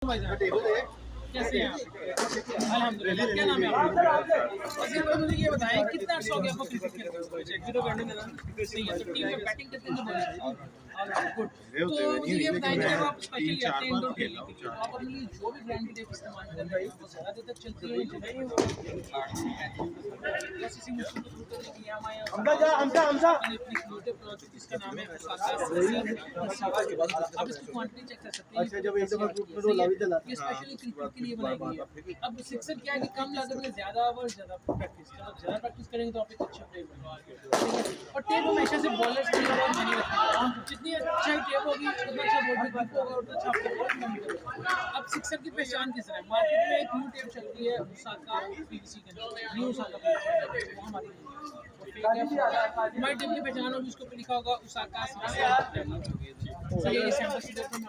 कैसे हैं आप? अल्हम्दुलिल्लाह। क्या नाम है आपका? वैसे तो मुझे ये बताएं कितना अर्सा हो गया आपको क्रिकेट खेलते हुए? तो करने देना सही है। तो टीम में बैटिंग करते हैं तो बोलिए। गुड। तो मुझे ये बताएं कि जब आप स्पेशली आते हैं इंडोर खेलने के लिए तो आप अपनी जो भी ब्रांड की टेप इस्तेमाल कर रहे हैं वो ज़्यादा देर तक चलती है या नहीं? बस इसी मुश्किल को दूर करने के लिए हम आए हैं। हमजा अपनी क्रिएटिव प्रोजेक्ट जिसका नाम है उसाका। आप इसकी क्वांटिटी चेक कर सकते हैं। अच्छा जब ये स्पेशली क्रिकेट के लिए बनाई गई है। अब सिक्सर क्या है कि कम लागत में ज़्यादा ओवर ज़्यादा प्रैक्टिस, जब ज़्यादा प्रैक्टिस करेंगे तो आप एक अच्छा प्लेयर बनेंगे। और टेप हमेशा से बॉलर्स के लिए बहुत मानी रखती है। जितनी अच्छी टेप होगी उतना अच्छा बॉल भी ग्रिप होगा और उतना अच्छा आपका बॉल कम करेगा। अब सिक्सर की पहचान किस तरह है? मार्केट में एक न्यू टेप चल रही है उसाका पीवीसी के नाम से, न्यू उसाका पीवीसी, वो हमारी हमारी टीम की पहचान होगी, उसके ऊपर लिखा होगा उसाका सिक्सर। चलिए ये सैंपल से देखते हैं।